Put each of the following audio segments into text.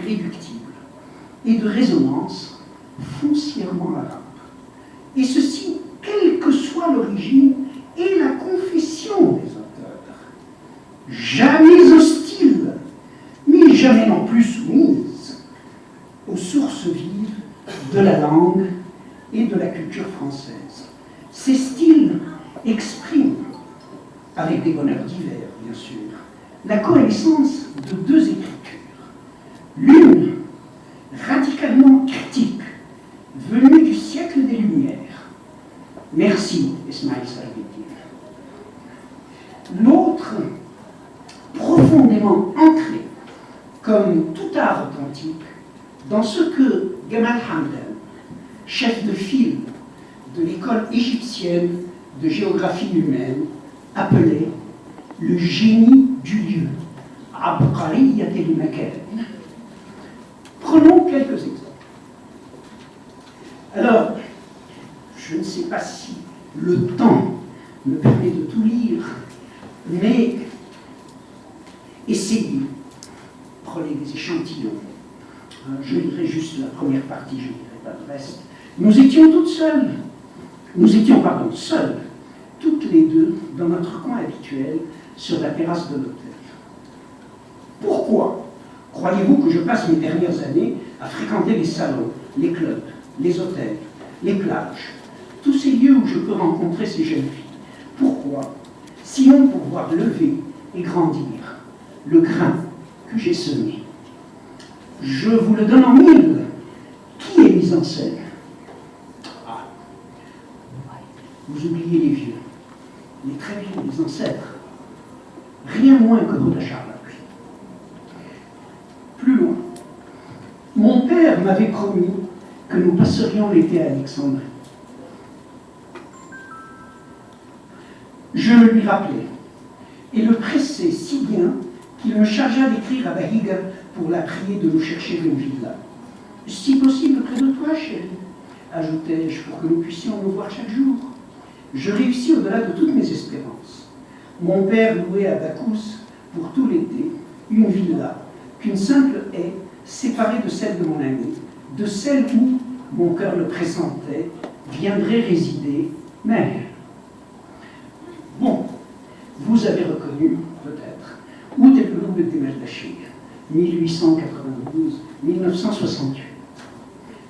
irréductible et de résonance foncièrement arabe. Et ceci, quelle que soit l'origine et la confession des auteurs. Jamais hostile, mais jamais non plus soumise aux sources vives de la langue et de la culture française. Ces styles expriment, avec des bonheurs divers bien sûr, la coexistence de deux écritures. L'une, radicalement critique, venue du siècle des Lumières. Merci, Ismaël Salvetti. L'autre, profondément ancré, comme tout art authentique, dans ce que Gamal Hamdan, chef de file de l'école égyptienne de géographie humaine, appelait le génie du lieu, Abqariyat al-Makan. Prenons quelques exemples. Alors, je ne sais pas si le temps me permet de tout lire, mais essayez, prenez des échantillons. Je lirai juste la première partie, je ne lirai pas le reste. Nous étions toutes seules, seules, toutes les deux, dans notre coin habituel, sur la terrasse de l'hôtel. Pourquoi croyez-vous que je passe mes dernières années à fréquenter les salons, les clubs, les hôtels, les plages, tous ces lieux où je peux rencontrer ces jeunes filles? Pourquoi? Sinon pour voir lever et grandir le grain que j'ai semé. Je vous le donne en mille. Qui est mis en scène? Ah, vous oubliez les vieux, les très vieux, les ancêtres. Rien moins que Roda Charlap. Plus loin, mon père m'avait promis que nous passerions l'été à Alexandrie. Je le lui rappelai et le pressai si bien qu'il me chargea d'écrire à Bahiga pour la prier de nous chercher une villa. Si possible près de toi, chérie, ajoutai-je, pour que nous puissions nous voir chaque jour. Je réussis au-delà de toutes mes espérances. Mon père louait à Bacchus pour tout l'été une villa qu'une simple haie séparée de celle de mon ami, de celle où, mon cœur le pressentait, viendrait résider Mère. Bon, vous avez reconnu, peut-être, Outeloub de Demeldachir, 1892-1968.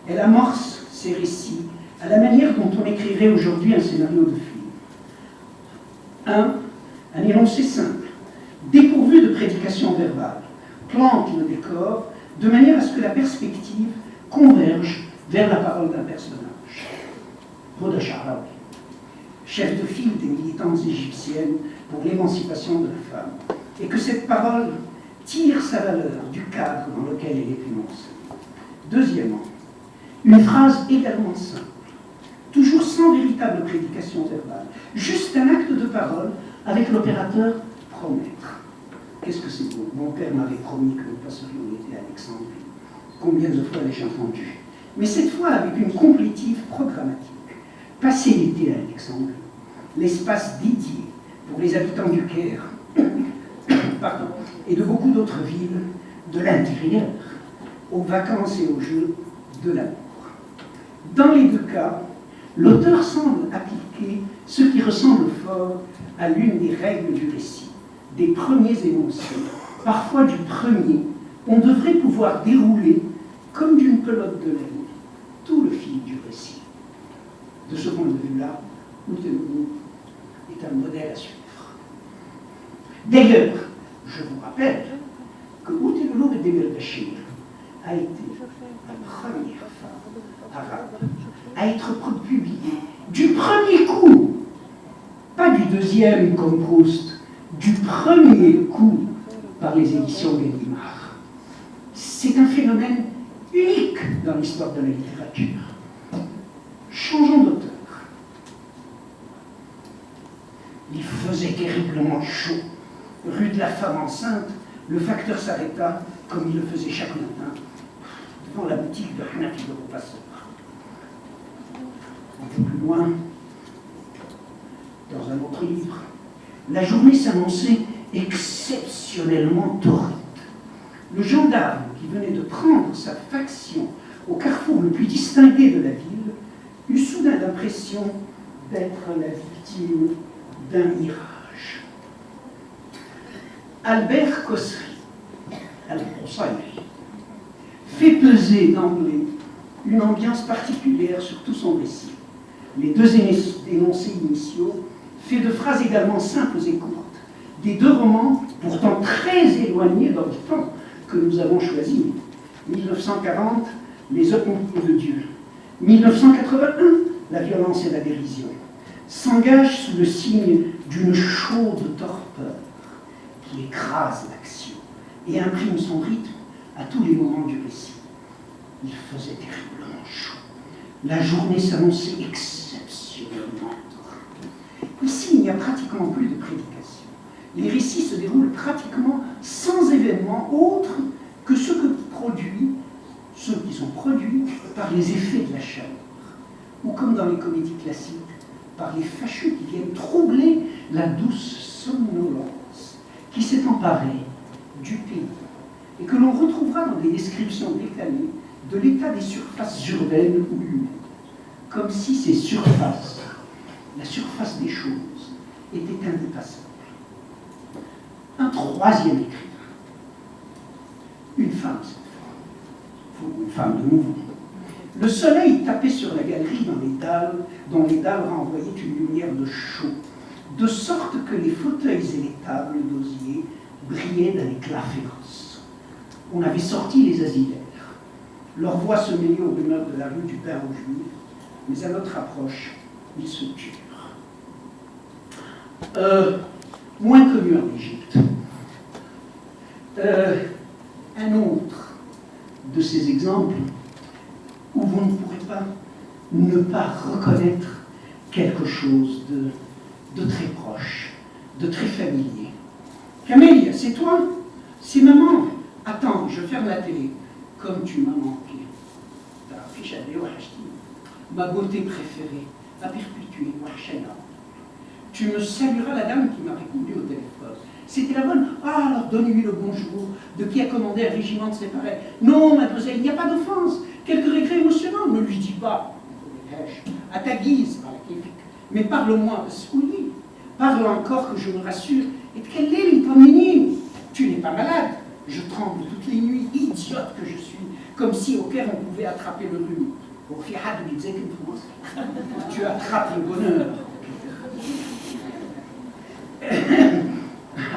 Elle amorce ses récits à la manière dont on écrirait aujourd'hui un scénario de film. Un énoncé simple, dépourvu de prédication verbale, plante le décor de manière à ce que la perspective converge vers la parole d'un personnage. Roda Charlap, chef de file des militantes égyptiennes pour l'émancipation de la femme, et que cette parole tire sa valeur du cadre dans lequel elle est énoncée. Deuxièmement, une phrase également simple, toujours sans véritable prédication verbale, juste un acte de parole avec l'opérateur promettre. Qu'est-ce que c'est beau? Mon père m'avait promis que nous passerions l'été à Alexandrie. Combien de fois l'ai-je entendu? Mais cette fois avec une complétive programmatique. Passer l'été à Alexandrie, l'espace dédié pour les habitants du Caire et de beaucoup d'autres villes de l'intérieur, aux vacances et aux jeux de l'amour. Dans les deux cas, l'auteur semble appliquer ce qui ressemble fort à l'une des règles du récit, des premiers énoncés, parfois du premier. On devrait pouvoir dérouler, comme d'une pelote de laine, tout le fil du récit. De ce point de vue-là, Outeloub est un modèle à suivre. D'ailleurs, je vous rappelle que Outeloub de Demeldachir a été la première femme arabe à être publiée du premier coup, pas du deuxième comme Proust, du premier coup par les éditions Gallimard. C'est un phénomène unique dans l'histoire de la littérature. Changeons d'auteur. Il faisait terriblement chaud. Rue de la Femme enceinte, le facteur s'arrêta, comme il le faisait chaque matin, devant la boutique de Hanafi de Repasseur. Un peu plus loin, dans un autre livre, la journée s'annonçait exceptionnellement torride. le gendarme qui venait de prendre sa faction au carrefour le plus distingué de la ville eut soudain l'impression d'être la victime d'un mirage. Albert Cossery, fait peser d'emblée une ambiance particulière sur tout son récit. Les deux énoncés initiaux, faits de phrases également simples et courtes, des deux romans pourtant très éloignés dans le temps que nous avons choisi. 1940, Les Opinions de Dieu. 1981, La violence et la dérision. S'engage sous le signe d'une chaude torpeur qui écrase l'action et imprime son rythme à tous les moments du récit. Il faisait terriblement chaud. La journée s'annonçait exceptionnellement dure. Ici, il n'y a pratiquement plus de prédication. Les récits se déroulent pratiquement sans événements autres que ceux qui sont produits par les effets de la chaleur, ou comme dans les comédies classiques, par les fâcheux qui viennent troubler la douce somnolence qui s'est emparée du pays, et que l'on retrouvera dans des descriptions décalées de l'état des surfaces urbaines ou humaines, comme si ces surfaces, la surface des choses, étaient indépassables. Un troisième écrivain, une femme cette fois, une femme de nouveau. Le soleil tapait sur la galerie dont les dalles renvoyaient une lumière de chaud, de sorte que les fauteuils et les tables d'osier brillaient d'un éclat féroce. On avait sorti les asilaires. Leurs voix se mêlaient aux rumeurs de la rue du Père aux Juifs, mais à notre approche, ils se turent. Moins connu en Égypte. Un autre de ces exemples où vous ne pourrez pas ne pas reconnaître quelque chose de très proche, de très familier. Camélia, c'est toi? C'est maman. Attends, je ferme la télé. Comme tu m'as manqué. Ma beauté préférée, à perpétuer, tu me salueras la dame qui m'a répondu au téléphone. C'était la bonne. Ah, alors donne-lui le bonjour de qui a commandé un régiment de séparés. Non, mademoiselle, il n'y a pas d'offense. Quelques regrets émotionnants, ne lui dis pas. À ta guise, mais parle-moi, oui. Parle encore que je me rassure. Et quelle est l'hypoménie? Tu n'es pas malade. Je tremble toutes les nuits, idiote que je suis, comme si au Caire on pouvait attraper le rhume. Tu attrapes le bonheur.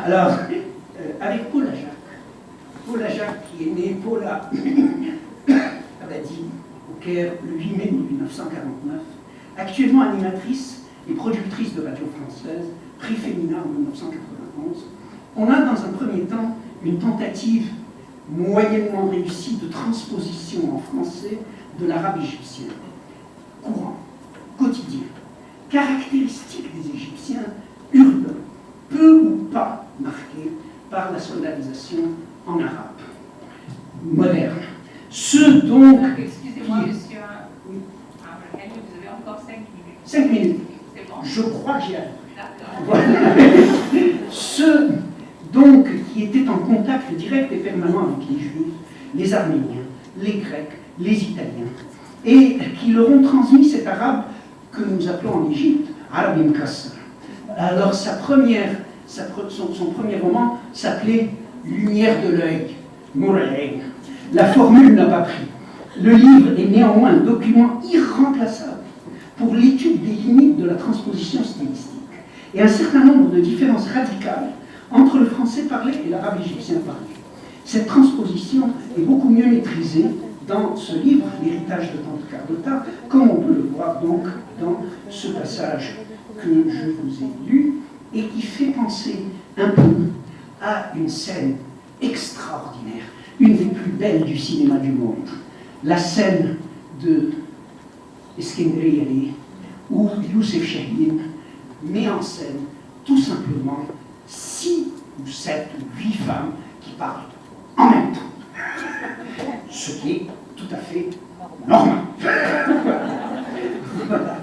Alors, avec Paula Jacques qui est née Paula Abadi au Caire le 8 mai 1949, actuellement animatrice et productrice de radio française, prix Féminin en 1991, on a dans un premier temps une tentative moyennement réussie de transposition en français de l'arabe égyptien, courant, quotidien, caractéristique des Égyptiens urbains, peu ou pas marqués par la scolarisation en arabe, moderne. Ceux donc... Excusez-moi, monsieur Abraham, vous avez encore 5 minutes. 5 minutes. C'est bon. Je crois que j'y arrive. D'accord. Voilà. Ceux donc qui étaient en contact direct et permanent avec les Juifs, les Arméniens, les Grecs, les Italiens, et qui leur ont transmis cet arabe que nous appelons en Égypte Arabim Kassar. Alors son premier roman s'appelait Lumière de l'œil, Mouraïn. La formule n'a pas pris. Le livre est néanmoins un document irremplaçable pour l'étude des limites de la transposition stylistique et un certain nombre de différences radicales entre le français parlé et l'arabe égyptien parlé. Cette transposition est beaucoup mieux maîtrisée dans ce livre, L'héritage de Tante Carlotta, comme on peut le voir donc dans ce passage que je vous ai lu, et qui fait penser un peu à une scène extraordinaire, une des plus belles du cinéma du monde, la scène de Eskenderi, où Youssef Chahine met en scène tout simplement 6 ou 7 ou 8 femmes qui parlent en même temps, ce qui est tout à fait normal. Voilà.